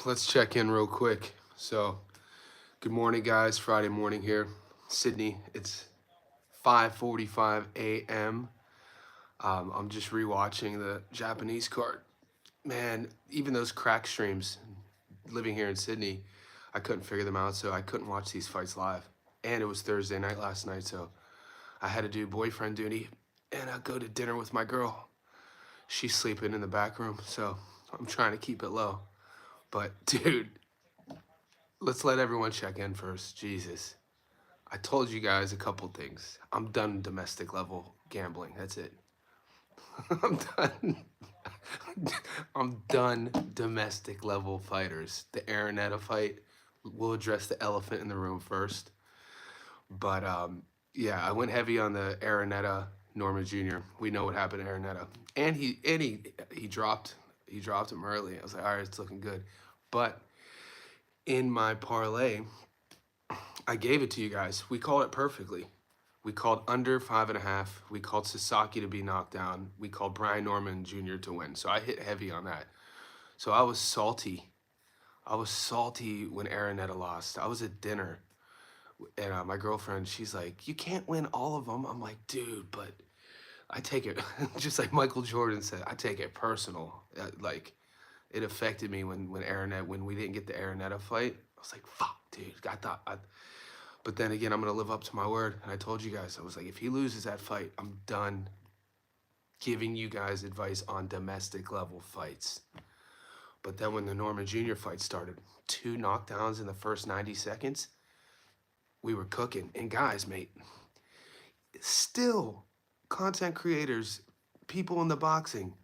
let's check in real quick. So, good morning, guys. Friday morning here, Sydney. It's 5:45 a.m. I'm just rewatching the Japanese card. Man, even those crack streams, living here in Sydney, I couldn't figure them out, so I couldn't watch these fights live. And it was Thursday night last night, so I had to do boyfriend duty and I go to dinner with my girl. She's sleeping in the back room, so I'm trying to keep it low. But dude, let's let everyone check in first. Jesus. I told you guys a couple things. I'm done domestic level gambling. That's it. I'm done. I'm done domestic level fighters. The Araneta fight, we'll address the elephant in the room first. But yeah, I went heavy on the Araneta Norma Jr. We know what happened to Araneta. And he dropped him early. I was like, all right, it's looking good. But in my parlay, I gave it to you guys. We called it perfectly. We called under 5.5. We called Sasaki to be knocked down. We called Brian Norman Jr. to win. So I hit heavy on that. So I was salty. I was salty when Araneta lost. I was at dinner, and my girlfriend, she's like, "You can't win all of them." I'm like, "Dude, but I take it," just like Michael Jordan said, "I take it personal." Like, it affected me when we didn't get the Araneta fight. I was like, "Fuck, dude." But then again, I'm going to live up to my word. And I told you guys, I was like, if he loses that fight, I'm done giving you guys advice on domestic level fights. But then when the Norman Jr. fight started, 2 knockdowns in the first 90 seconds, we were cooking. And guys, mate, still content creators, people in the boxing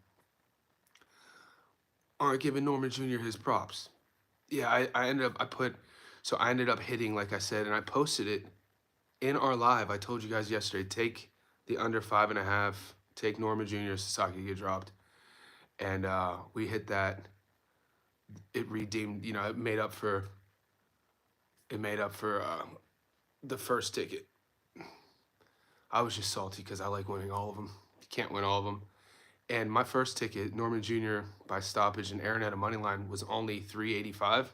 aren't giving Norman Jr. his props. Yeah, I ended up hitting, like I said, and I posted it in our live. I told you guys yesterday, take the under 5.5, take Norma Jr. Sasaki get dropped. And we hit that. It redeemed, it made up for the first ticket. I was just salty because I like winning all of them. You can't win all of them. And my first ticket, Norman Jr. by stoppage and Araneta money line, was only 385,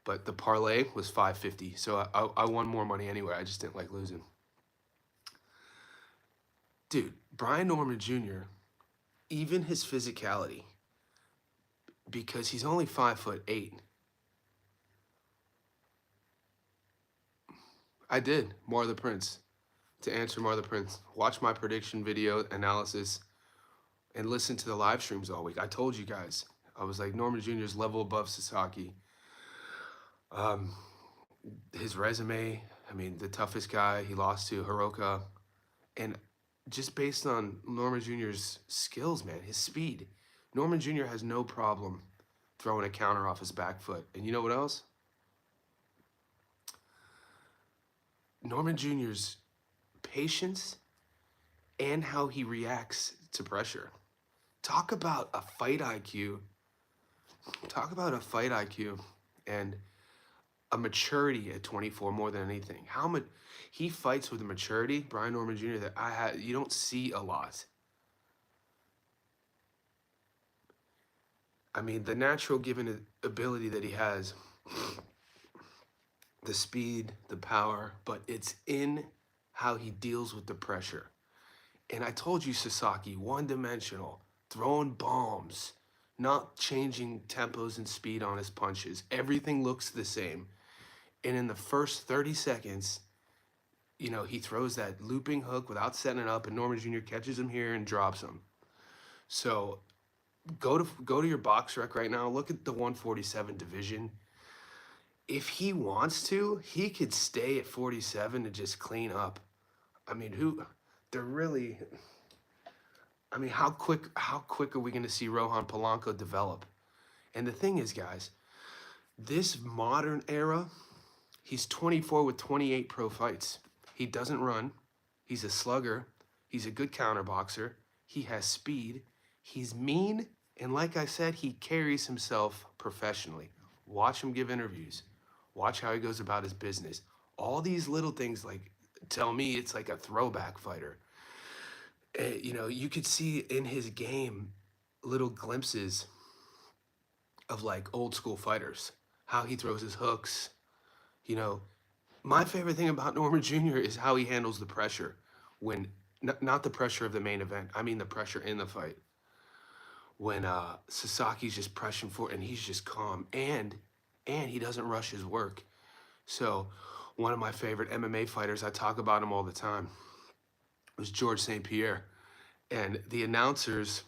but the parlay was 550. So I won more money anyway. I just didn't like losing. Dude, Brian Norman Jr., even his physicality, because he's only 5'8". I did More the Prince. To answer More the Prince, watch my prediction video analysis and listen to the live streams all week. I told you guys, I was like, Norman Jr. is level above Sasaki. His resume, I mean, the toughest guy, he lost to Hiroka. And just based on Norman Jr.'s skills, man, his speed, Norman Jr. has no problem throwing a counter off his back foot. And you know what else? Norman Jr.'s patience and how he reacts to pressure. Talk about a fight IQ. Talk about a fight IQ and a maturity at 24 more than anything. How much he fights with a maturity, Brian Norman Jr., that you don't see a lot. I mean, the natural given ability that he has, the speed, the power, but it's in how he deals with the pressure. And I told you, Sasaki, one-dimensional, throwing bombs, not changing tempos and speed on his punches. Everything looks the same. And in the first 30 seconds, he throws that looping hook without setting it up, and Norman Jr. catches him here and drops him. So go to your box rec right now. Look at the 147 division. If he wants to, he could stay at 47 and just clean up. I mean, how quick are we going to see Rohan Polanco develop? And the thing is, guys, this modern era, he's 24 with 28 pro fights. He doesn't run. He's a slugger. He's a good counter boxer. He has speed. He's mean. And like I said, he carries himself professionally. Watch him give interviews. Watch how he goes about his business. All these little things tell me it's like a throwback fighter. You could see in his game little glimpses of like old school fighters, how he throws his hooks. You know, my favorite thing about Norman Jr. is how he handles the pressure when, not the pressure of the main event. I mean the pressure in the fight. When Sasaki's just pressing for it and he's just calm and he doesn't rush his work. So one of my favorite MMA fighters, I talk about him all the time, was George St. Pierre. And the announcers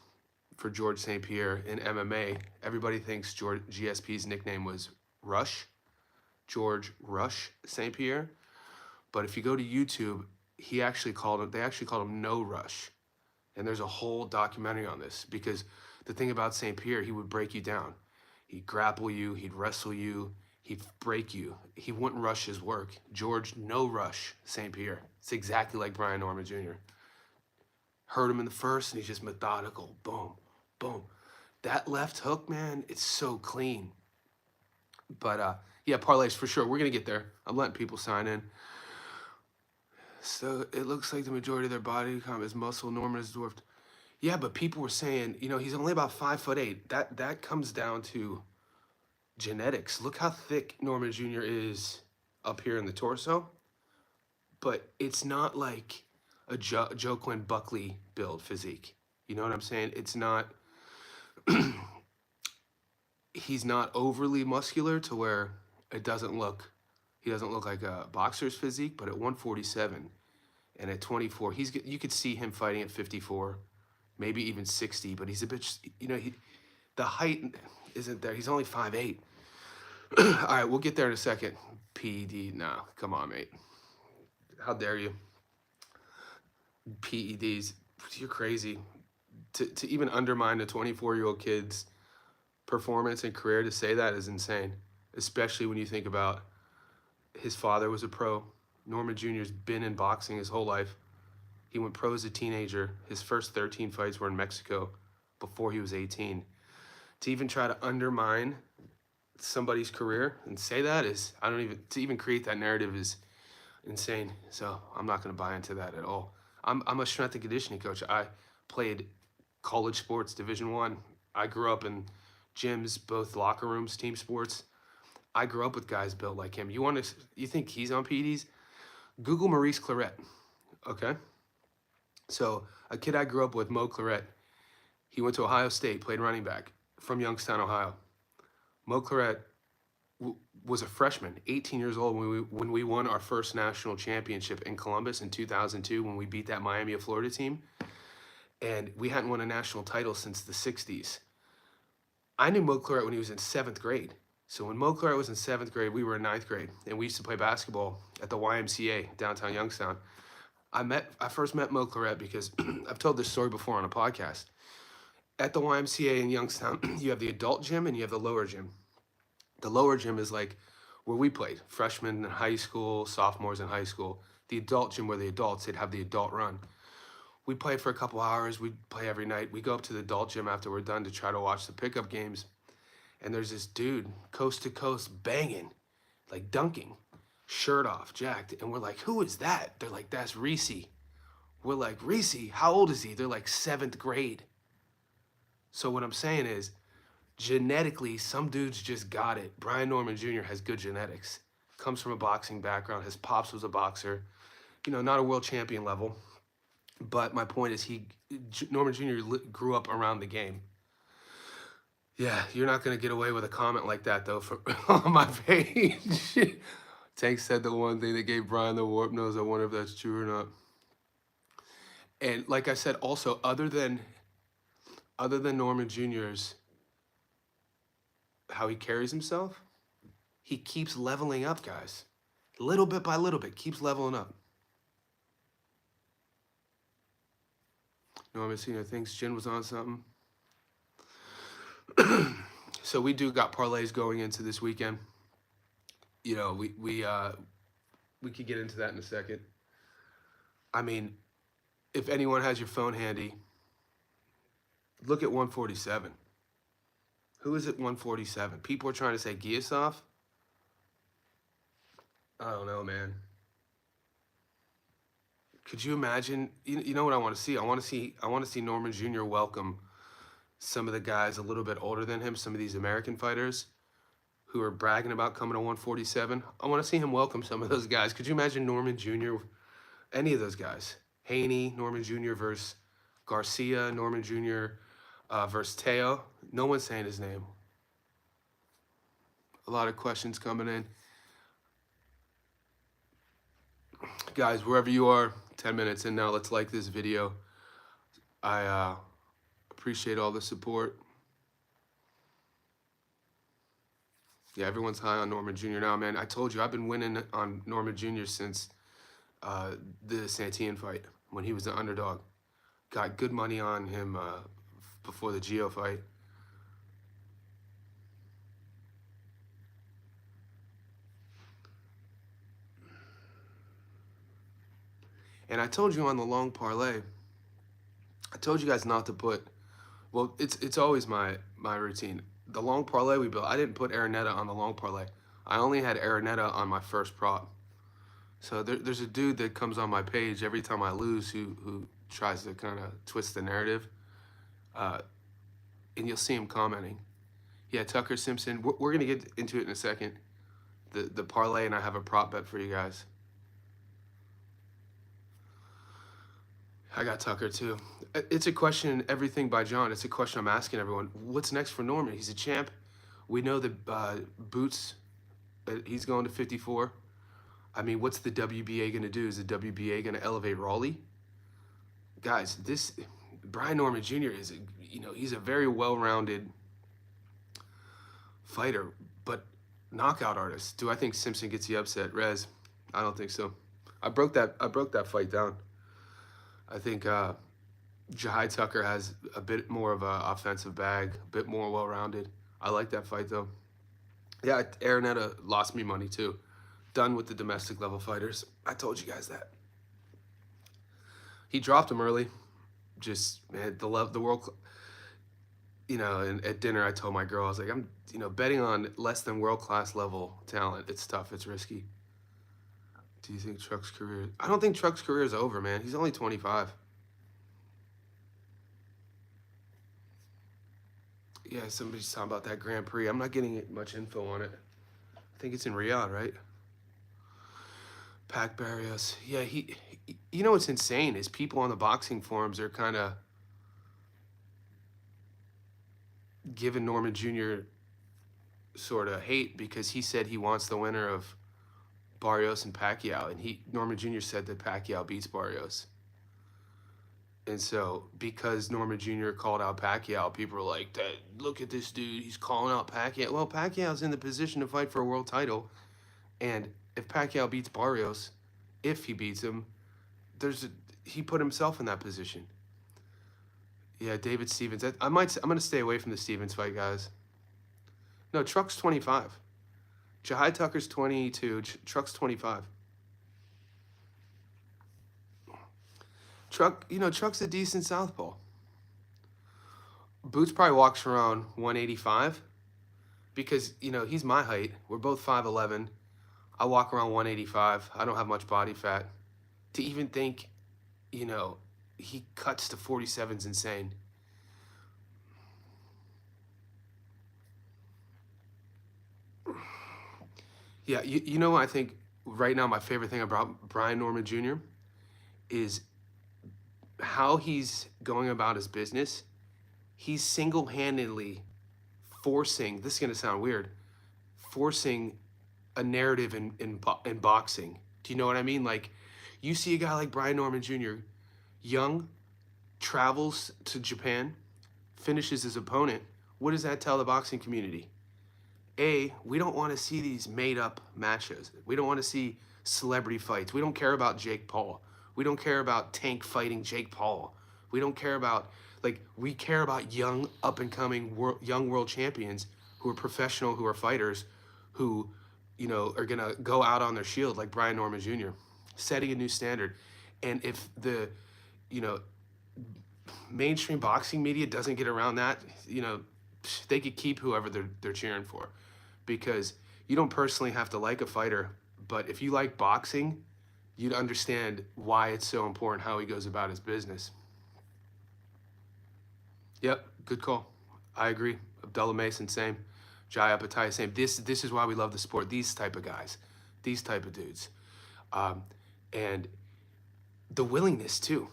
for George St. Pierre in MMA, everybody thinks GSP's nickname was Rush, George Rush St. Pierre. But if you go to YouTube, they actually called him No Rush. And there's a whole documentary on this because the thing about St. Pierre, he would break you down. He'd grapple you, he'd wrestle you, he'd break you. He wouldn't rush his work. George No Rush St. Pierre. It's exactly like Brian Norman Jr. Hurt him in the first and he's just methodical. Boom, boom. That left hook, man, it's so clean. But yeah, parlays for sure. We're gonna get there. I'm letting people sign in. So it looks like the majority of their body comp is muscle. Norman is dwarfed. Yeah, but people were saying, he's only about 5'8". That comes down to genetics. Look how thick Norman Jr. is up here in the torso. But it's not like a Joe Quinn Buckley build physique. You know what I'm saying? It's not. He's not overly muscular to where it doesn't look. He doesn't look like a boxer's physique. But at 147 and at 24, you could see him fighting at 54. Maybe even 60, but he's a bit, the height isn't there. He's only 5'8". All right, we'll get there in a second. PED, no, come on, mate. How dare you? PEDs, you're crazy. To even undermine a 24-year-old kid's performance and career, to say that is insane, especially when you think about his father was a pro. Norman Jr.'s been in boxing his whole life. He went pro as a teenager. His first 13 fights were in Mexico before he was 18. To even try to undermine somebody's career and say that is, to even create that narrative is insane. So I'm not going to buy into that at all. I'm a strength and conditioning coach. I played college sports, Division I grew up in gyms, both locker rooms, team sports. I grew up with guys built like him. You think he's on PEDs? Google Maurice Claret, okay? So a kid I grew up with, Mo Claret, he went to Ohio State, played running back from Youngstown, Ohio. Mo Claret was a freshman, 18 years old when we won our first national championship in Columbus in 2002 when we beat that Miami of Florida team. And we hadn't won a national title since the 60s. I knew Mo Claret when he was in 7th grade. So when Mo Claret was in 7th grade, we were in 9th grade. And we used to play basketball at the YMCA, downtown Youngstown. I first met Mo Claret because I've told this story before on a podcast. At the YMCA in Youngstown, you have the adult gym and you have the lower gym. The lower gym is like where we played, freshmen in high school, sophomores in high school. The adult gym where the adults, they'd have the adult run. We played for a couple hours. We'd play every night. We go up to the adult gym after we're done to try to watch the pickup games. And there's this dude, coast to coast, banging, like dunking, shirt off, jacked. And we're like, who is that? They're like, that's Reese. We're like, Reese, how old is he? They're like 7th grade. So what I'm saying is, genetically, some dudes just got it. Brian Norman Jr. has good genetics. Comes from a boxing background. His pops was a boxer. Not a world champion level. But my point is Norman Jr. grew up around the game. Yeah, you're not going to get away with a comment like that, though, on my page. Tank said the one thing that gave Brian the warp nose. I wonder if that's true or not. And like I said, also, other than Norman Jr.'s, how he carries himself, he keeps leveling up, guys. Little bit by little bit, keeps leveling up. Norman Sr. thinks Jin was on something. So we do got parlays going into this weekend. We could get into that in a second. I mean, if anyone has your phone handy, look at 147. Who is at 147? People are trying to say Giasov. I don't know, man. Could you imagine? You know what I want to see? I want to see Norman Jr. welcome some of the guys a little bit older than him, some of these American fighters who are bragging about coming to 147. I want to see him welcome some of those guys. Could you imagine Norman Jr., any of those guys? Haney, Norman Jr. versus Garcia, Norman Jr. Versus Teo. No one's saying his name. A lot of questions coming in. Guys, wherever you are, 10 minutes in now, let's like this video. I appreciate all the support. Yeah, everyone's high on Norman Jr. now, man. I told you, I've been winning on Norman Jr. since the Santian fight, when he was the underdog. Got good money on him before the Gio fight. And I told you on the long parlay, I told you guys not to put, well, it's always my routine. The long parlay we built, I didn't put Araneta on the long parlay. I only had Araneta on my first prop. So there's a dude that comes on my page every time I lose who tries to kind of twist the narrative. And you'll see him commenting. Yeah, Tucker Simpson. We're going to get into it in a second. The parlay, and I have a prop bet for you guys. I got Tucker too. It's a question, everything by John. It's a question I'm asking everyone. What's next for Norman? He's a champ. We know that Boots, he's going to 54. I mean, what's the WBA going to do? Is the WBA going to elevate Raleigh? Guys, this Brian Norman Jr. is, he's a very well-rounded fighter, but knockout artist. Do I think Simpson gets the upset? Rez, I don't think so. I broke that fight down. I think Jahai Tucker has a bit more of an offensive bag, a bit more well-rounded. I like that fight, though. Yeah, Araneta lost me money, too. Done with the domestic level fighters. I told you guys that. He dropped him early. Just, man, the world, and at dinner I told my girl, I was like, I'm, betting on less than world-class level talent. It's tough. It's risky. Do you think Truck's career? I don't think Truck's career is over, man. He's only 25. Yeah, somebody's talking about that Grand Prix. I'm not getting much info on it. I think it's in Riyadh, right? Pac Barrios. Yeah, what's insane is people on the boxing forums are kind of giving Norman Jr. sort of hate because he said he wants the winner of Barrios and Pacquiao, and Norman Jr. said that Pacquiao beats Barrios. And so, because Norman Jr. called out Pacquiao, people are like, look at this dude, he's calling out Pacquiao. Well, Pacquiao's in the position to fight for a world title, and if Pacquiao beats Barrios, if he beats him, he put himself in that position. Yeah, David Stevens. I'm going to stay away from the Stevens fight, guys. No, Truck's 25. Jahai Tucker's 22. Truck's 25. Truck's a decent southpaw. Boots probably walks around 185 because, he's my height. We're both 5'11". I walk around 185. I don't have much body fat. To even think, he cuts to 47's insane. Yeah, I think right now my favorite thing about Brian Norman Jr. is how he's going about his business. He's single-handedly forcing, this is going to sound weird, forcing a narrative in boxing. Do you know what I mean? Like, you see a guy like Brian Norman Jr., young, travels to Japan, finishes his opponent. What does that tell the boxing community? A, we don't want to see these made-up matches. We don't want to see celebrity fights. We don't care about Jake Paul. We don't care about Tank fighting Jake Paul. We don't care about, we care about young, up-and-coming young world champions who are professional, who are fighters, who, are going to go out on their shield like Brian Norman Jr., setting a new standard. And if the, mainstream boxing media doesn't get around that, they could keep whoever they're cheering for, because you don't personally have to like a fighter, but if you like boxing, you'd understand why it's so important how he goes about his business. Yep, good call. I agree. Abdullah Mason, same. Jai Apatai, same. This is why we love the sport. These type of guys, these type of dudes, um, and the willingness too.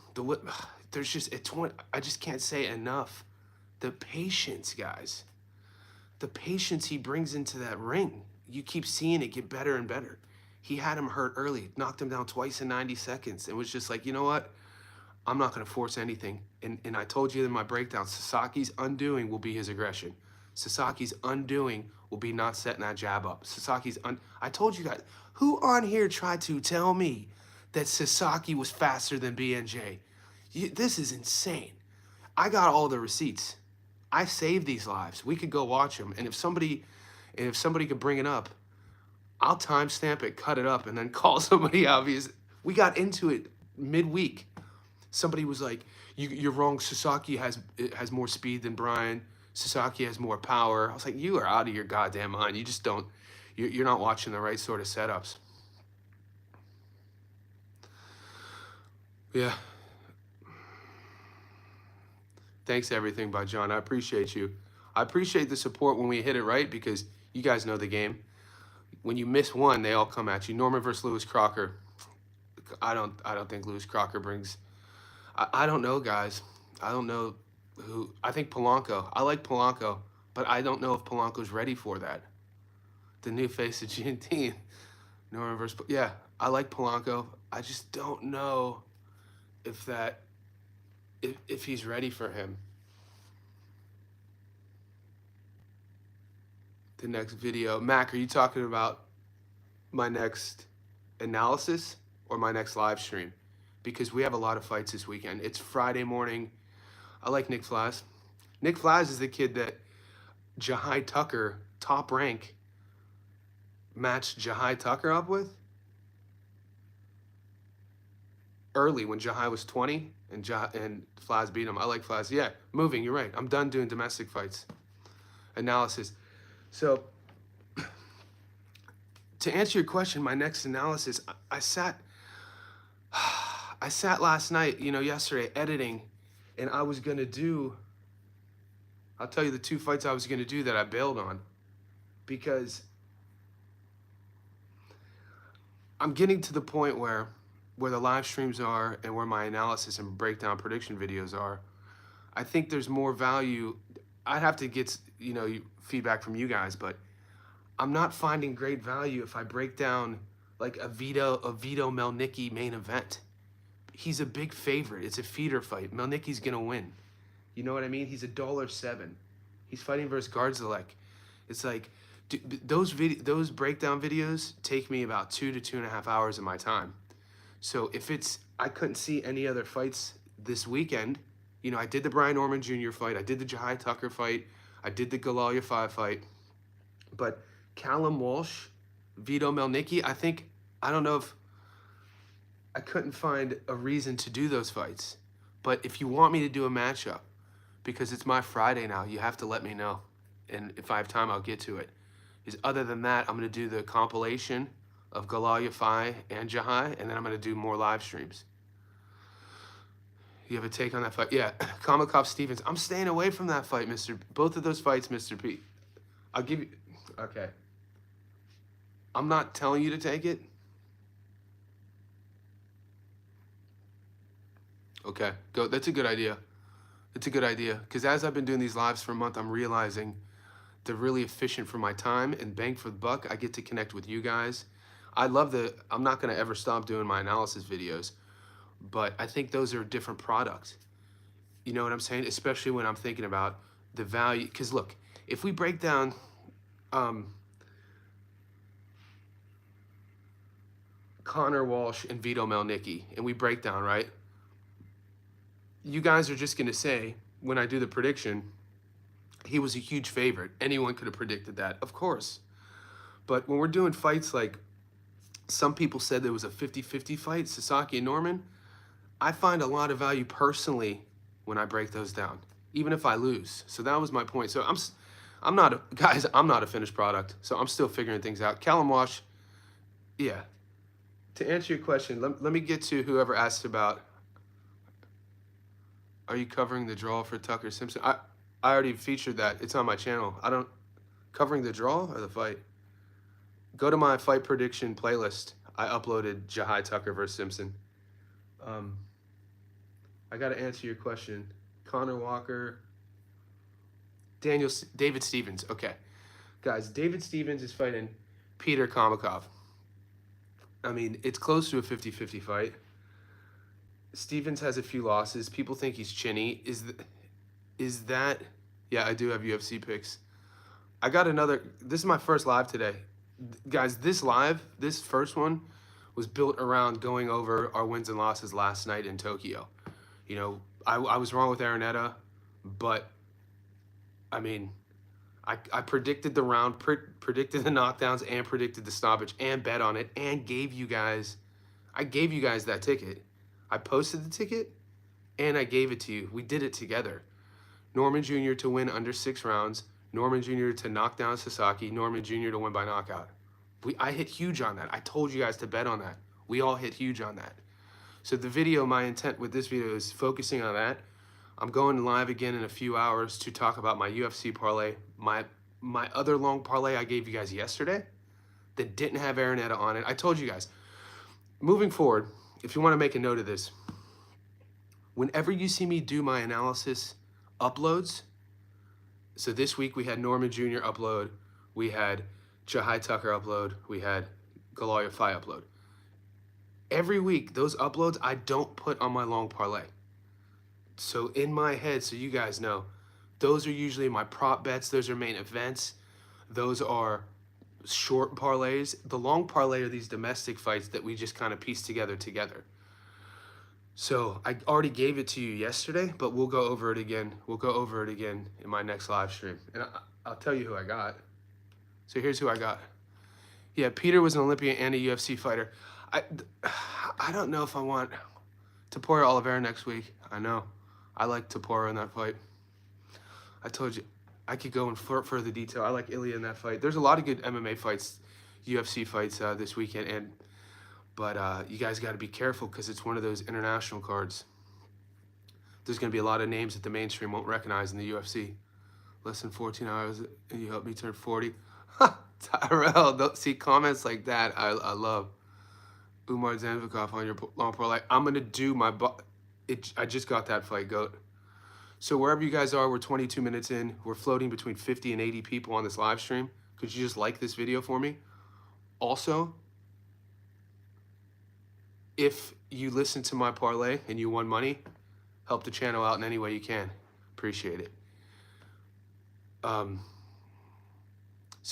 There's just I just can't say enough. The patience, guys. The patience he brings into that ring. You keep seeing it get better and better. He had him hurt early, knocked him down twice in 90 seconds, and was just like, you know what? I'm not going to force anything. And I told you in my breakdown, Sasaki's undoing will be his aggression. Sasaki's undoing will be not setting that jab up. I told you guys, who on here tried to tell me that Sasaki was faster than BNJ? This is insane. I got all the receipts. I saved these lives. We could go watch them. And if somebody could bring it up, I'll timestamp it, cut it up, and then call somebody out. Because we got into it midweek. Somebody was like, "You're wrong. Sasaki has more speed than Brian. Sasaki has more power." I was like, "You are out of your goddamn mind. You just don't. You're not watching the right sort of setups." Yeah. Thanks everything by John. I appreciate you. I appreciate the support when we hit it right because you guys know the game. When you miss one, they all come at you. Norman versus Lewis Crocker. I don't think Lewis Crocker brings. I don't know, guys. I don't know who. I think Polanco. I like Polanco, but I don't know if Polanco's ready for that. The new face of GNT. Norman versus. Yeah, I like Polanco. I just don't know if that. If he's ready for him. The next video. Mac, are you talking about my next analysis or my next live stream? Because we have a lot of fights this weekend. It's Friday morning. I like Nick Flaz. Nick Flaz is the kid that Jahai Tucker, top rank, matched Jahai Tucker up with early when Jahai was 20 and Flaz beat him. I like Flaz. Yeah, moving, you're right. I'm done doing domestic fights. Analysis. So to answer your question, my next analysis, I sat last night, yesterday editing, and I was gonna do. I'll tell you the two fights I was gonna do that I bailed on, because I'm getting to the point where the live streams are and where my analysis and breakdown prediction videos are. I think there's more value. I'd have to get feedback from you guys, but I'm not finding great value if I break down like a Vito Melnicki main event. He's a big favorite. It's a feeder fight. Melnicki's gonna win. You know what I mean? He's $1.07. He's fighting versus Gardzalek. It's like those breakdown videos take me about 2 to 2.5 hours of my time. So if I couldn't see any other fights this weekend. I did the Brian Norman Jr. fight. I did the Jahai Tucker fight. I did the Galalia 5 fight. But Callum Walsh, Vito Melnicki, I don't know if I couldn't find a reason to do those fights. But if you want me to do a matchup, because it's my Friday now, you have to let me know. And if I have time, I'll get to it. Other than that, I'm going to do the compilation of Galalia 5 and Jahai, and then I'm going to do more live streams. You have a take on that fight? Yeah, Kamakov Stevens. I'm staying away from that fight, both of those fights, Mr. P. I'll give you. Okay. I'm not telling you to take it. Okay, go. That's a good idea. It's a good idea. Because as I've been doing these lives for a month, I'm realizing they're really efficient for my time and bang for the buck. I get to connect with you guys. I'm not going to ever stop doing my analysis videos, but I think those are a different product. You know what I'm saying? Especially when I'm thinking about the value. Because look, if we break down Connor Walsh and Vito Melnicki, and we break down, right? You guys are just going to say, when I do the prediction, he was a huge favorite. Anyone could have predicted that, of course. But when we're doing fights like some people said there was a 50-50 fight, Sasaki and Norman, I find a lot of value personally when I break those down, even if I lose. So that was my point. So I'm not a finished product, so I'm still figuring things out. Callum Walsh, yeah. To answer your question, let me get to whoever asked about. Are you covering the draw for Tucker Simpson? I already featured that. It's on my channel. I don't covering the draw or the fight. Go to my fight prediction playlist. I uploaded Jahai Tucker versus Simpson. I got to answer your question. Connor Walker, David Stevens. Okay, guys, David Stevens is fighting Peter Komikov. I mean, it's close to a 50-50 fight. Stevens has a few losses. People think he's chinny. Is that? Yeah, I do have UFC picks. I got another. This is my first live today. Guys, this first one, was built around going over our wins and losses last night in Tokyo. You know, I was wrong with Araneta, but, I mean, I predicted the round, predicted the knockdowns, and predicted the stoppage, and bet on it, and I gave you guys that ticket. I posted the ticket, and I gave it to you. We did it together. Norman Jr. to win under 6 rounds, Norman Jr. to knock down Sasaki, Norman Jr. to win by knockout. I hit huge on that. I told you guys to bet on that. We all hit huge on that. So the video, my intent with this video is focusing on that. I'm going live again in a few hours to talk about my UFC parlay, my other long parlay I gave you guys yesterday that didn't have Araneta on it. I told you guys, moving forward, if you want to make a note of this, whenever you see me do my analysis uploads, so this week we had Norman Jr. upload, we had Jahai Tucker upload, we had Galoya Fai upload. Every week, those uploads I don't put on my long parlay. So in my head, so you guys know, those are usually my prop bets, those are main events, those are short parlays. The long parlay are these domestic fights that we just kind of piece together. So I already gave it to you yesterday, but we'll go over it again. We'll go over it again in my next live stream. And I'll tell you who I got. So here's who I got. Yeah, Peter was an Olympian and a UFC fighter. I don't know if I want Topuria Oliveira next week. I know. I like Topuria in that fight. I told you, I could go in further detail. I like Ilya in that fight. There's a lot of good MMA fights, UFC fights this weekend, but you guys got to be careful because it's one of those international cards. There's going to be a lot of names that the mainstream won't recognize in the UFC. Less than 14 hours and you helped me turn 40. Tyrell, don't see comments like that. I love. Umar Zanvikov on your long parlay. I'm going to do my... I just got that fight, GOAT. So wherever you guys are, we're 22 minutes in. We're floating between 50 and 80 people on this live stream. Could you just like this video for me? Also, if you listen to my parlay and you won money, help the channel out in any way you can. Appreciate it. So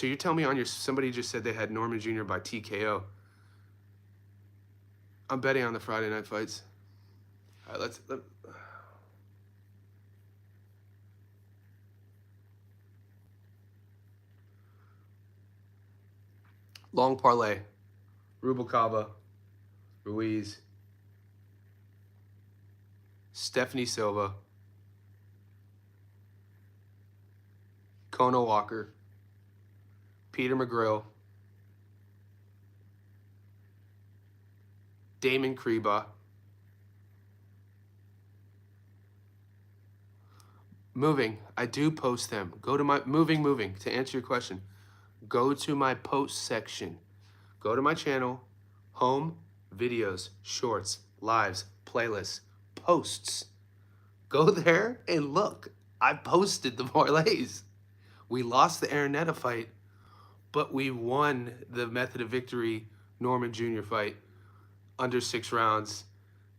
you're telling me on your... Somebody just said they had Norman Jr. by TKO. I'm betting on the Friday night fights. All right, long parlay. Rubalcaba, Ruiz, Stephanie Silva, Kona Walker, Peter McGrill, Damon Kreba, moving. I do post them. Go to my moving. To answer your question, go to my post section. Go to my channel, home, videos, shorts, lives, playlists, posts. Go there and look. I posted the parlays. We lost the Araneta fight, but we won the method of victory Norman Jr. fight. Under 6 rounds,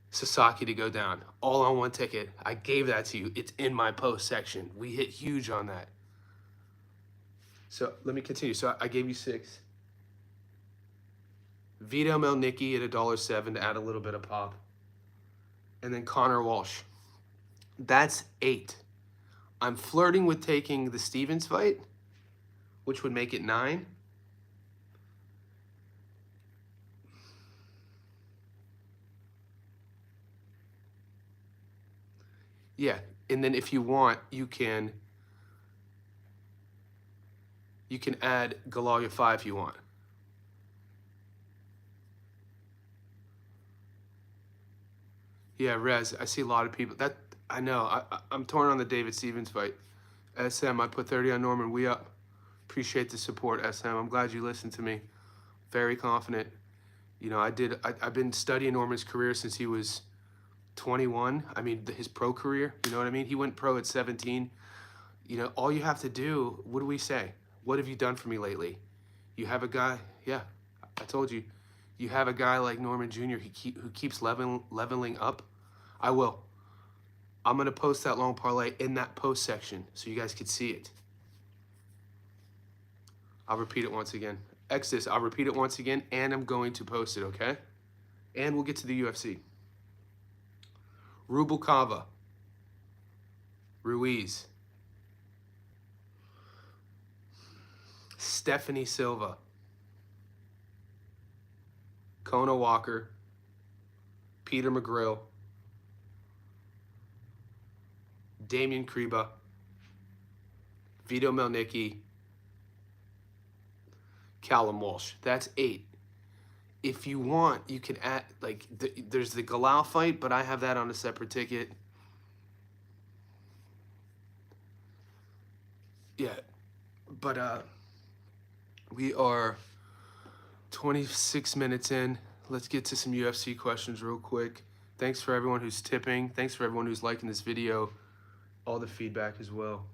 Sasaki to go down, all on one ticket. I gave that to you. It's in my post section. We hit huge on that. So let me continue. So I gave you 6. Vito Melnicki at $1.07 to add a little bit of pop. And then Connor Walsh. That's 8. I'm flirting with taking the Stevens fight, which would make it 9. Yeah, and then if you want, you can add Galoya 5 if you want. Yeah, Rez, I see a lot of people. I know. I'm torn on the David Stevens fight. SM, I put 30 on Norman. We up. Appreciate the support, SM. I'm glad you listened to me. Very confident. You know, I've been studying Norman's career since he was 21. I mean, his pro career. You know what I mean? He went pro at 17. You know, all you have to do, what do we say? What have you done for me lately? You have a guy, yeah, I told you. You have a guy like Norman Jr. Who keeps leveling up. I will. I'm going to post that long parlay in that post section so you guys can see it. I'll repeat it once again. Exodus, I'll repeat it once again, and I'm going to post it, okay? And we'll get to the UFC. Rubalcava, Ruiz, Stephanie Silva, Kona Walker, Peter McGrill, Damian Kriba, Vito Melnicki, Callum Walsh. That's 8. If you want, you can add, like, there's the Galal fight, but I have that on a separate ticket. Yeah, but we are 26 minutes in. Let's get to some UFC questions real quick. Thanks for everyone who's tipping. Thanks for everyone who's liking this video. All the feedback as well.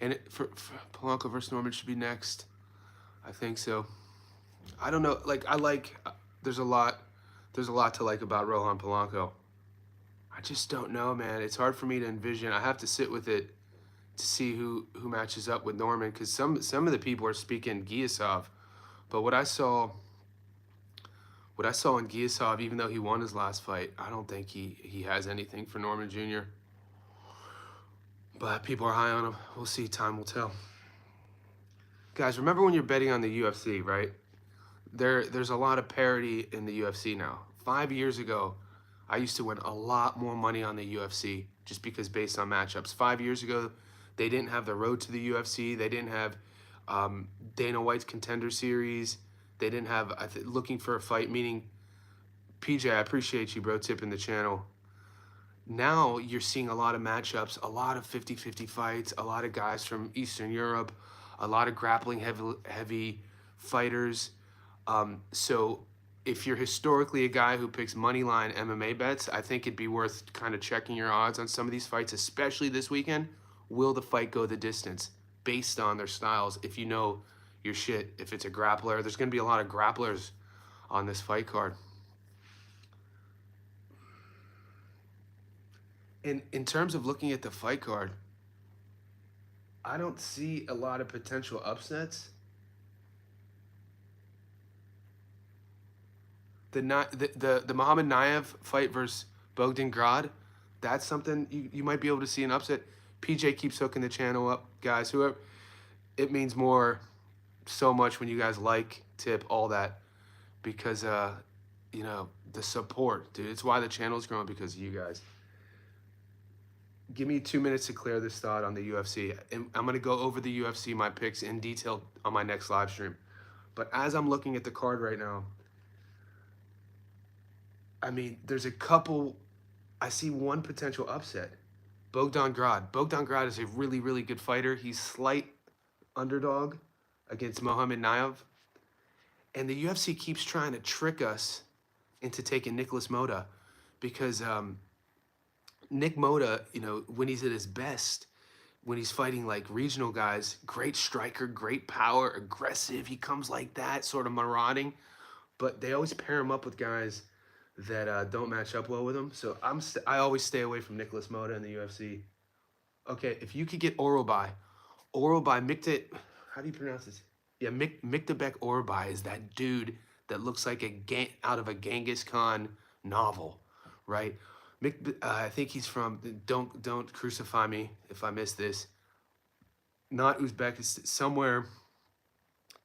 And for Polanco versus Norman should be next. I think so. I don't know. Like, there's a lot to like about Rohan Polanco. I just don't know, man. It's hard for me to envision. I have to sit with it to see who matches up with Norman, because some of the people are speaking Giasov, but what I saw in Giasov, even though he won his last fight, I don't think he has anything for Norman Jr. But people are high on him. We'll see. Time will tell. Guys, remember when you're betting on the UFC, right? There's a lot of parity in the UFC now. 5 years ago, I used to win a lot more money on the UFC just because based on matchups. 5 years ago, they didn't have the road to the UFC. They didn't have Dana White's Contender Series. They didn't have looking for a fight, meaning PJ, I appreciate you, bro, tipping the channel. Now you're seeing a lot of matchups, a lot of 50-50 fights, a lot of guys from Eastern Europe, a lot of grappling heavy fighters. So if you're historically a guy who picks moneyline MMA bets, I think it'd be worth kind of checking your odds on some of these fights, especially this weekend. Will the fight go the distance based on their styles? If you know your shit, if it's a grappler, there's going to be a lot of grapplers on this fight card. In terms of looking at the fight card, I don't see a lot of potential upsets. The Muhammad Naev fight versus Bogdan Grad, that's something you might be able to see an upset. PJ keeps hooking the channel up, guys. Whoever, it means so much when you guys like, tip, all that, because you know, the support, dude. It's why the channel's growing, because of you guys. Give me 2 minutes to clear this thought on the UFC. And I'm going to go over the UFC, my picks in detail on my next live stream. But as I'm looking at the card right now, I mean, there's a couple, I see one potential upset. Bogdan Grad. Bogdan Grad is a really, really good fighter. He's slight underdog against Muhammad Naev. And the UFC keeps trying to trick us into taking Nicholas Moda, because Nick Moda, you know, when he's at his best, when he's fighting like regional guys, great striker, great power, aggressive. He comes like that, sort of marauding. But they always pair him up with guys that don't match up well with him. So I always stay away from Nicholas Moda in the UFC. Okay, if you could get Orobai Mikta, how do you pronounce this? Yeah, Miktabek Orobai is that dude that looks like out of a Genghis Khan novel, right? I think he's from, don't crucify me if I miss this, not Uzbekistan, somewhere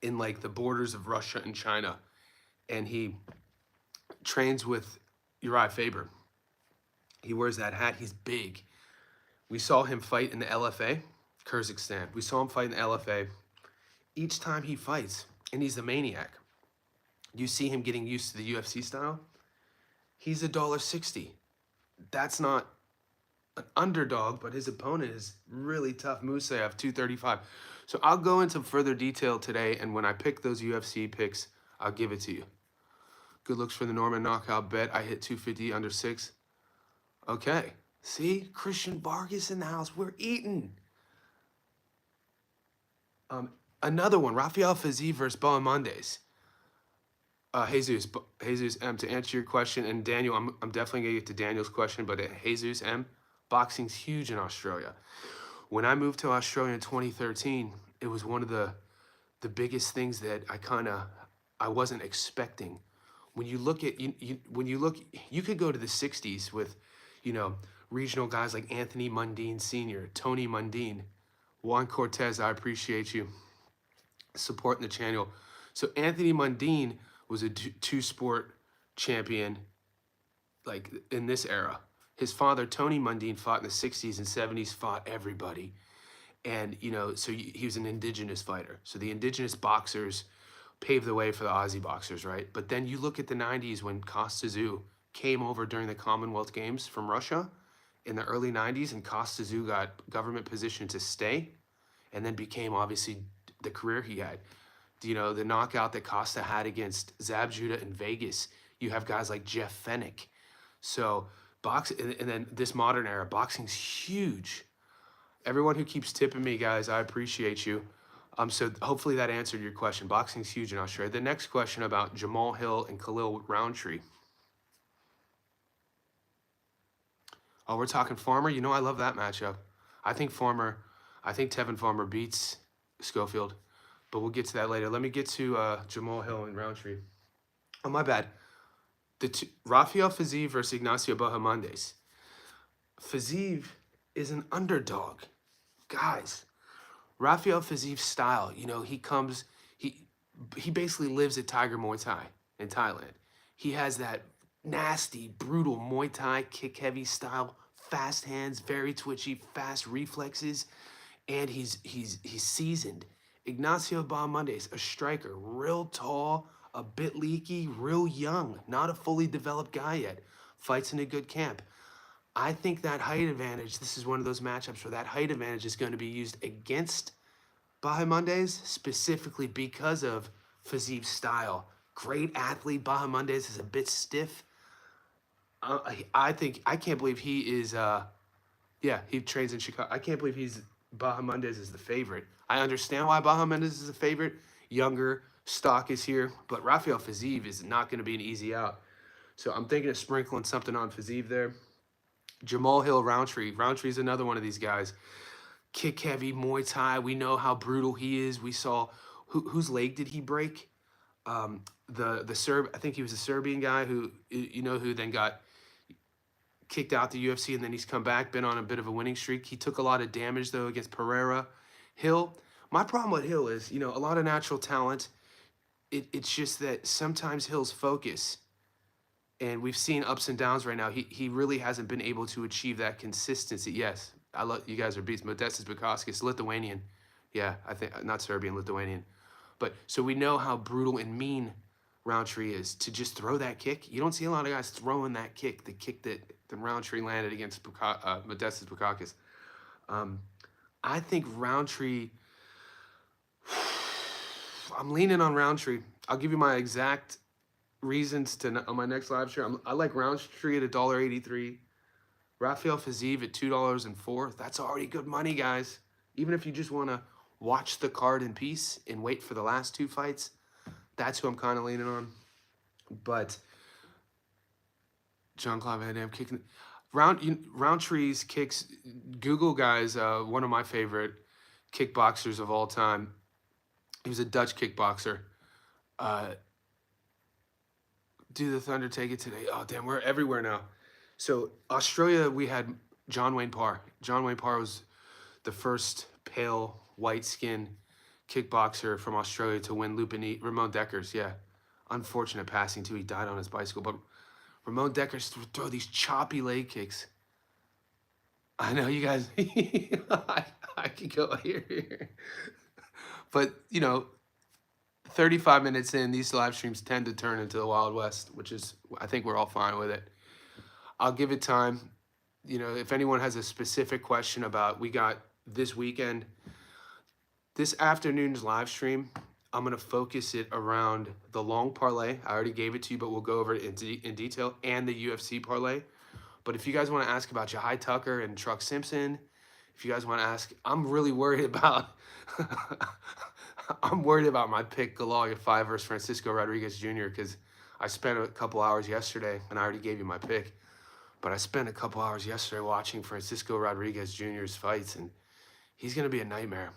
in like the borders of Russia and China, and he trains with Uriah Faber. He wears that hat. He's big. We saw him fight in the LFA, Kyrgyzstan. We saw him fight in the LFA. Each time he fights, and he's the maniac, you see him getting used to the UFC style. He's $1.60. That's not an underdog, but his opponent is really tough. Musayev, 235. So I'll go into further detail today, and when I pick those UFC picks, I'll give it to you. Good looks for the Norman knockout bet. I hit 250 under 6. Okay. See? Christian Vargas in the house. We're eating. Another one. Rafael Fiziev versus Boamondes. Jesus M, to answer your question, and Daniel, I'm definitely going to get to Daniel's question, but Jesus M, boxing's huge in Australia. When I moved to Australia in 2013, it was one of the biggest things that I wasn't expecting. When you look at you could go to the 60s with, regional guys like Anthony Mundine Sr., Tony Mundine, Juan Cortez. I appreciate you supporting the channel. So Anthony Mundine was a two-sport champion, like in this era. His father, Tony Mundine, fought in the 60s and 70s, fought everybody. And, so he was an indigenous fighter. So the indigenous boxers paved the way for the Aussie boxers, right? But then you look at the 90s when Kostazou came over during the Commonwealth Games from Russia in the early 90s, and Kostazou got government position to stay and then became obviously the career he had. The knockout that Costa had against Zab Judah in Vegas. You have guys like Jeff Fennick. So and then this modern era, boxing's huge. Everyone who keeps tipping me, guys, I appreciate you. So hopefully that answered your question. Boxing's huge in Australia. The next question about Jamal Hill and Khalil Roundtree. Oh, we're talking Farmer. I love that matchup. I think Tevin Farmer beats Schofield, but we'll get to that later. Let me get to Jamal Hill and Roundtree. Oh, my bad. Rafael Fiziev versus Ignacio Bahamondes. Fiziev is an underdog. Guys, Rafael Fiziev's style, he basically lives at Tiger Muay Thai in Thailand. He has that nasty, brutal Muay Thai kick-heavy style, fast hands, very twitchy, fast reflexes, and he's seasoned. Ignacio Bahamondes, a striker, real tall, a bit leaky, real young, not a fully developed guy yet. Fights in a good camp. I think that height advantage, this is one of those matchups where that height advantage is going to be used against Bahamondes, specifically because of Fiziev's style. Great athlete. Bahamondes is a bit stiff. I can't believe he is, he trains in Chicago. I can't believe Bahamondes is the favorite. I understand why Bahamondes is the favorite. Younger, stock is here, but Rafael Fiziev is not going to be an easy out. So I'm thinking of sprinkling something on Fiziev there. Jamal Hill, Roundtree. Roundtree's another one of these guys. Kick heavy, Muay Thai. We know how brutal he is. We saw whose leg did he break? The Serb. I think he was a Serbian guy who then got kicked out the UFC, and then he's come back, been on a bit of a winning streak. He took a lot of damage though against Pereira. Hill. My problem with Hill is a lot of natural talent. It's just that sometimes Hill's focus. And we've seen ups and downs right now. He really hasn't been able to achieve that consistency. Yes, I love you guys are beats. Modestas Bukauskas, Lithuanian. Yeah, I think not Serbian, Lithuanian. But so we know how brutal and mean Roundtree is to just throw that kick. You don't see a lot of guys throwing that kick, the kick that Roundtree landed against Modestas Bukauskas. I think Roundtree. I'm leaning on Roundtree. I'll give you my exact reasons on my next live stream. I like Roundtree at $1.83. Rafael Fiziev at $2.04. That's already good money, guys. Even if you just want to watch the card in peace and wait for the last two fights, that's who I'm kind of leaning on. But Jean-Claude Van Damme kicking Roundtree's kicks. Google, guys, one of my favorite kickboxers of all time. He was a Dutch kickboxer. Do the Thunder take it today? Oh, damn, we're everywhere now. So Australia, we had John Wayne Parr. John Wayne Parr was the first pale, white-skinned kickboxer from Australia to win Lupini. Ramon Dekkers, yeah. Unfortunate passing, too. He died on his bicycle. But Ramon Dekkers throw these choppy leg kicks. I know you guys. I could go here, but 35 minutes in, these live streams tend to turn into the Wild West, which is, I think we're all fine with it. I'll give it time. If anyone has a specific question about, we got this weekend, this afternoon's live stream, I'm going to focus it around the long parlay. I already gave it to you, but we'll go over it in detail, and the UFC parlay. But if you guys want to ask about Jahai Tucker and Truck Simpson, if you guys want to ask, I'm really worried about I'm worried about my pick Galalia 5 versus Francisco Rodriguez Jr. because I spent a couple hours yesterday, and I already gave you my pick, but I spent a couple hours yesterday watching Francisco Rodriguez Jr.'s fights, and he's going to be a nightmare.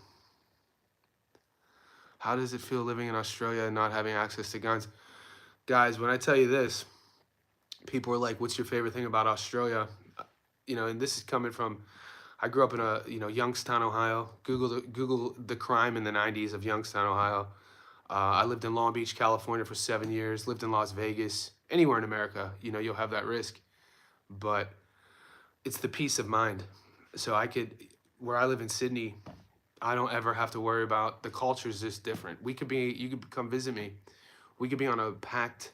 How does it feel living in Australia and not having access to guns? Guys, when I tell you this, people are like, what's your favorite thing about Australia? And this is coming from, I grew up in Youngstown, Ohio. Google the crime in the 90s of Youngstown, Ohio. I lived in Long Beach, California for 7 years, lived in Las Vegas. Anywhere in America, you'll have that risk. But it's the peace of mind. So where I live in Sydney, I don't ever have to worry about, the culture's just different. You could come visit me. We could be on a packed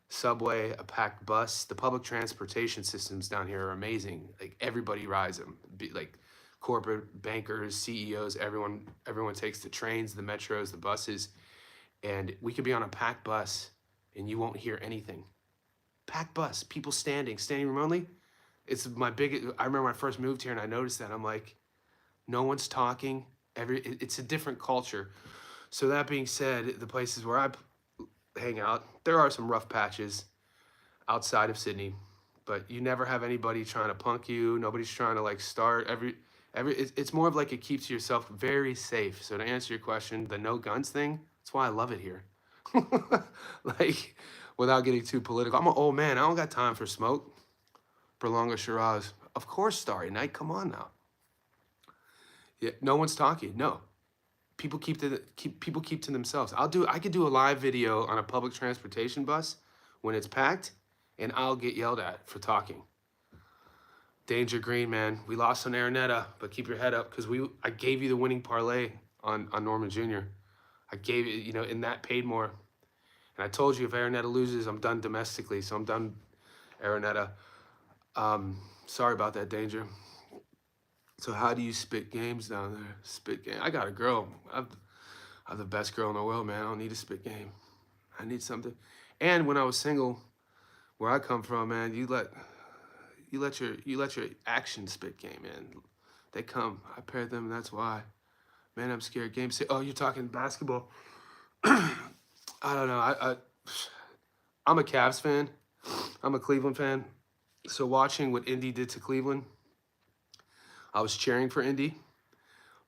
subway, a packed bus. The public transportation systems down here are amazing. Like, everybody rides them. Like, corporate bankers, CEOs, everyone takes the trains, the metros, the buses, and we could be on a packed bus and you won't hear anything. Packed bus, people standing room only. It's my biggest. I remember when I first moved here and I noticed that. I'm like, no one's talking. It's a different culture. So that being said, the places where I hang out, there are some rough patches outside of Sydney, but you never have anybody trying to punk you. Nobody's trying to like start it's more of like, it keeps yourself very safe. So to answer your question, the no guns thing, that's why I love it here. Like, without getting too political, I'm an old man. I don't got time for smoke. Berlanga Shiraz. Of course, Starry Night. Come on now. Yeah, no one's talking. No. People keep to themselves. I could do a live video on a public transportation bus when it's packed, and I'll get yelled at for talking. Danger Green, man. We lost on Araneta, but keep your head up, because I gave you the winning parlay on Norman Jr. I gave it, and that paid more. And I told you, if Araneta loses, I'm done domestically, so I'm done Araneta. Sorry about that, Danger. So how do you spit games down there? Spit game. I got a girl. I'm the best girl in the world, man. I don't need a spit game. I need something. And when I was single, where I come from, man, you let your action spit game in. They come. I paired them. That's why. Man, I'm scared. Game say, oh, you're talking basketball. I don't know. I'm a Cavs fan. I'm a Cleveland fan. So watching what Indy did to Cleveland, I was cheering for Indy,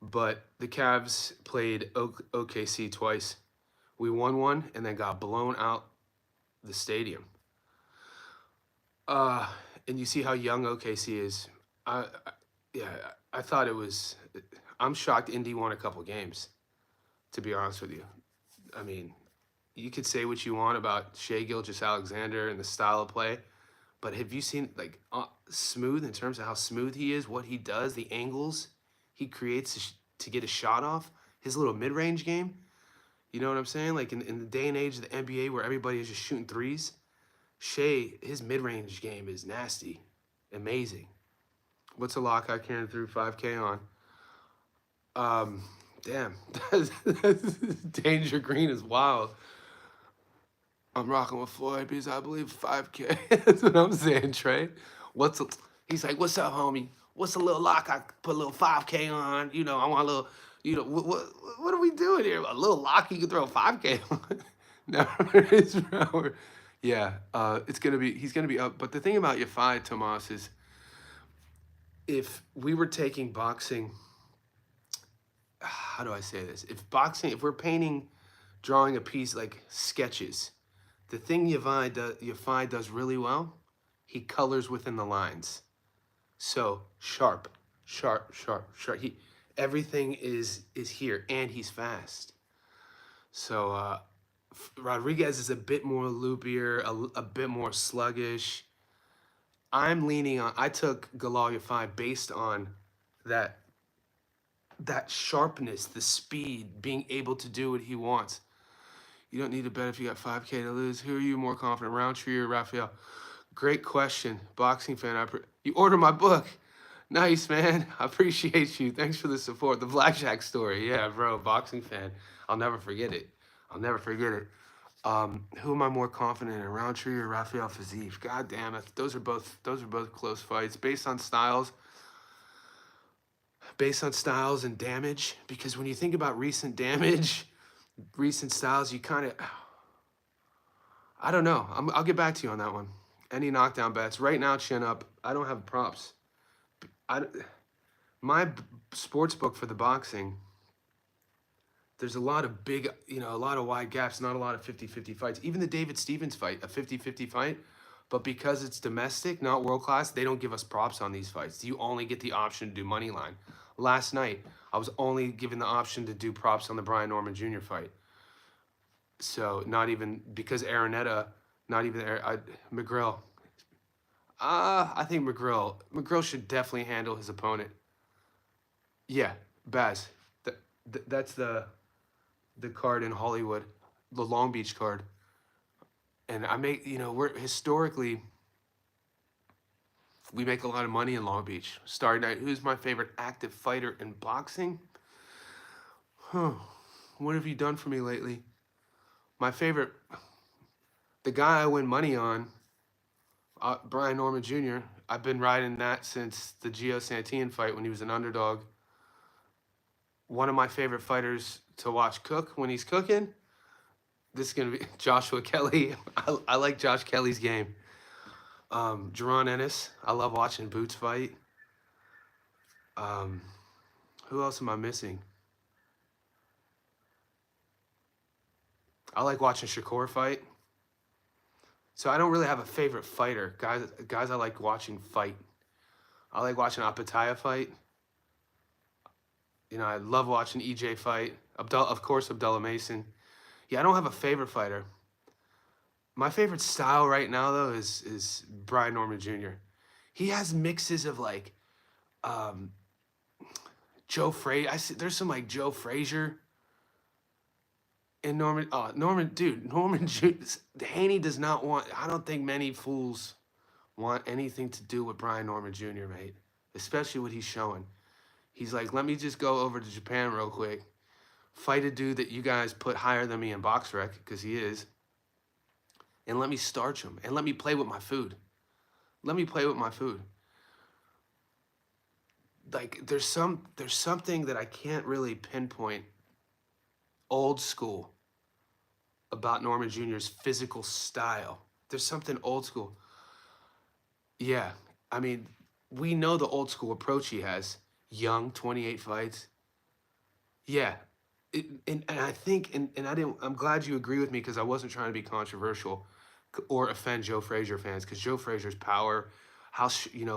but the Cavs played OKC twice. We won one and then got blown out the stadium. And you see how young OKC is. I thought it was. I'm shocked Indy won a couple games, to be honest with you. I mean, you could say what you want about Shai Gilgeous-Alexander and the style of play, but have you seen, like, Smooth, in terms of how smooth he is, what he does, the angles he creates to get a shot off, his little mid-range game? You know what I'm saying? Like, in the day and age of the NBA where everybody is just shooting threes, Shai, his mid-range game is nasty, amazing. What's a lock I can through 5K on? Damn, Danger Green is wild. I'm rocking with Floyd because I believe 5K. That's what I'm saying, Trey. He's like, what's up, homie? What's a little lock I put a little 5K on? I want a little, what are we doing here? A little lock you can throw a 5K on? No, it's Robert. Yeah, he's gonna be up. But the thing about your fight, Tomas, is if we were taking boxing, how do I say this? If we're drawing a piece like sketches, the thing Yafai does really well, he colors within the lines. So sharp. Everything is here, and he's fast. So Rodriguez is a bit more loopier, a bit more sluggish. I'm leaning on. I took Galalia 5 based on that sharpness, the speed, being able to do what he wants. You don't need to bet if you got 5K to lose. Who are you more confident, Roundtree or Raphael? Great question, boxing fan. You order my book. Nice, man. I appreciate you. Thanks for the support. The Blackjack story. Yeah, bro, boxing fan. I'll never forget it. I'll never forget it. Who am I more confident in, Roundtree or Raphael Fiziev? God damn it. Those are both close fights based on styles. Based on styles and damage, because when you think about recent damage, recent styles, you kind of, I don't know. I'll get back to you on that one. Any knockdown bets right now? Chin up. I don't have props. My sports book for the boxing, there's a lot of big, a lot of wide gaps, not a lot of 50-50 fights. Even the David Stevens fight, a 50-50 fight, but because it's domestic, not world class, they don't give us props on these fights. You only get the option to do money line. Last night, I was only given the option to do props on the Brian Norman Jr. fight. So not even, because Araneta, not even McGrill. I think McGrill should definitely handle his opponent. Yeah, Baz. That's the card in Hollywood, the Long Beach card. And I make, we're historically, we make a lot of money in Long Beach. Starry Night, who's my favorite active fighter in boxing? What have you done for me lately? My favorite, the guy I win money on, Brian Norman Jr., I've been riding that since the Gio Santillan fight when he was an underdog. One of my favorite fighters to watch cook when he's cooking, this is going to be Joshua Kelly. I like Josh Kelly's game. Jaron Ennis, I love watching Boots fight. Who else am I missing? I like watching Shakur fight. So I don't really have a favorite fighter. Guys I like watching fight. I like watching Apataya fight. I love watching EJ fight. Of course, Abdullah Mason. Yeah, I don't have a favorite fighter. My favorite style right now, though, is Brian Norman Jr. He has mixes of like Joe Frazier. There's some like Joe Frazier and Norman. Norman Haney does not want. I don't think many fools want anything to do with Brian Norman Jr., mate. Especially what he's showing. He's like, let me just go over to Japan real quick, fight a dude that you guys put higher than me in BoxRec, because he is, and let me starch him, and let me play with my food. Let me play with my food. Like, there's something that I can't really pinpoint old school about Norman Jr.'s physical style. There's something old school. Yeah, I mean, we know the old school approach he has. Young, 28 fights. Yeah, and I think, and I'm glad you agree with me, because I wasn't trying to be controversial or offend Joe Frazier fans, because Joe Frazier's power, how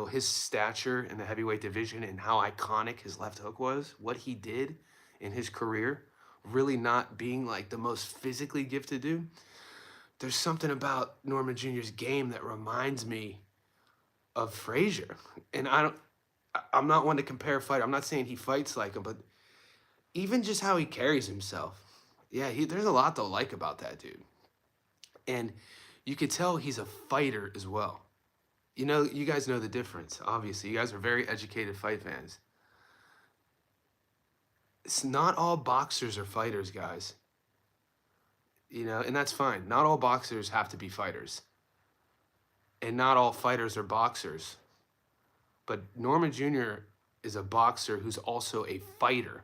his stature in the heavyweight division, and how iconic his left hook was, what he did in his career, really not being like the most physically gifted dude. There's something about Norman Jr.'s game that reminds me of Frazier, and I'm not one to compare fight. I'm not saying he fights like him, but even just how he carries himself. Yeah, there's a lot to like about that dude. And you could tell he's a fighter as well. You guys know the difference, obviously. You guys are very educated fight fans. It's not all boxers are fighters, guys. And that's fine. Not all boxers have to be fighters. And not all fighters are boxers. But Norman Jr. is a boxer who's also a fighter.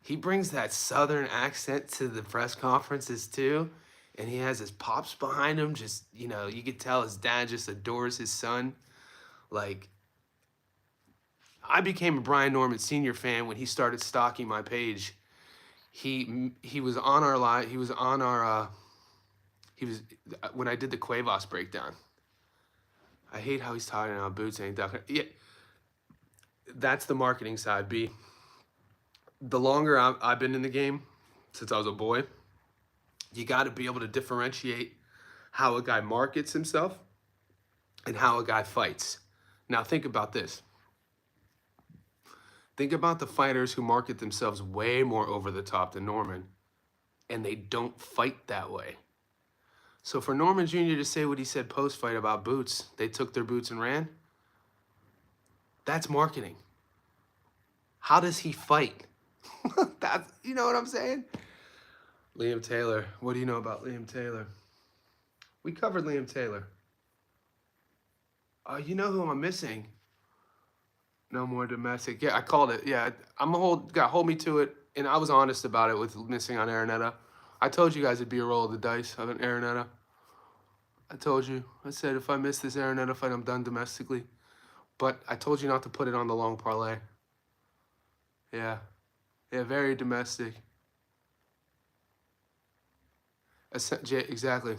He brings that southern accent to the press conferences too. And he has his pops behind him. Just, you could tell his dad just adores his son. Like, I became a Brian Norman Sr. fan when he started stalking my page. He was on our live. He was on our, when I did the Cuevas breakdown. I hate how he's talking about Boots ain't ducking. Yeah, that's the marketing side, B. The longer I've been in the game, since I was a boy, you got to be able to differentiate how a guy markets himself and how a guy fights. Now think about this. Think about the fighters who market themselves way more over the top than Norman, and they don't fight that way. So for Norman Jr. to say what he said post-fight about boots, they took their boots and ran, that's marketing. How does he fight? That's, you know what I'm saying? Liam Taylor. What do you know about Liam Taylor? We covered Liam Taylor. You know who I'm missing? No more domestic. Yeah, I called it. Yeah, hold me to it. And I was honest about it with missing on Araneta. I told you guys it'd be a roll of the dice of an Araneta. I told you. I said if I miss this Araneta fight, I'm done domestically. But I told you not to put it on the long parlay. Yeah. Yeah, very domestic. Exactly.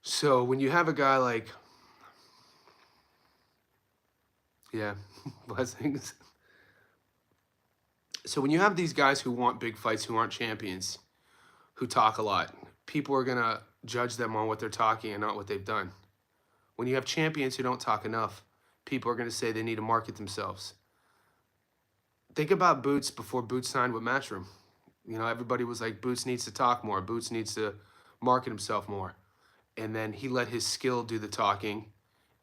So when you have a guy like, yeah, blessings. So when you have these guys who want big fights, who aren't champions, who talk a lot, people are going to judge them on what they're talking and not what they've done. When you have champions who don't talk enough, people are going to say they need to market themselves. Think about Boots before Boots signed with Matchroom. You know, everybody was like, Boots needs to talk more. Boots needs to market himself more. And then he let his skill do the talking.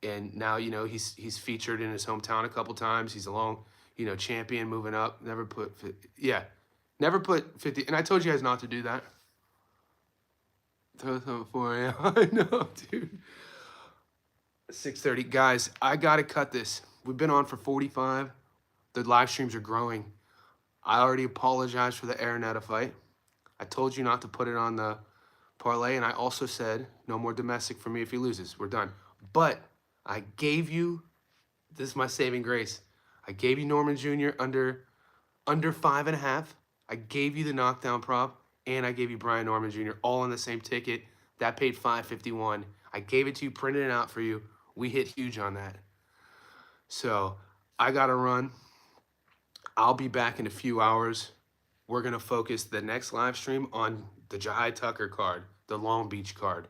And now, you know, he's featured in his hometown a couple times. He's a long, you know, champion moving up. Never put 50. And I told you guys not to do that. Throw something for you. I know, dude. 6:30. Guys, I got to cut this. We've been on for 45. The live streams are growing. I already apologized for the Araneta fight. I told you not to put it on the parlay, and I also said no more domestic for me if he loses. We're done. But I gave you, this is my saving grace. I gave you Norman Jr. under 5.5. I gave you the knockdown prop, and I gave you Brian Norman Jr. all on the same ticket. That paid $5.51. I gave it to you, printed it out for you. We hit huge on that. So I got to run. I'll be back in a few hours. We're going to focus the next live stream on the Jahai Tucker card, the Long Beach card,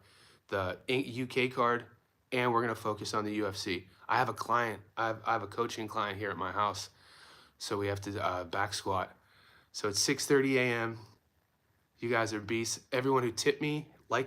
the UK card, and we're going to focus on the UFC. I have a client. I have a coaching client here at my house, so we have to back squat. So it's 6:30 a.m. You guys are beasts. Everyone who tipped me, like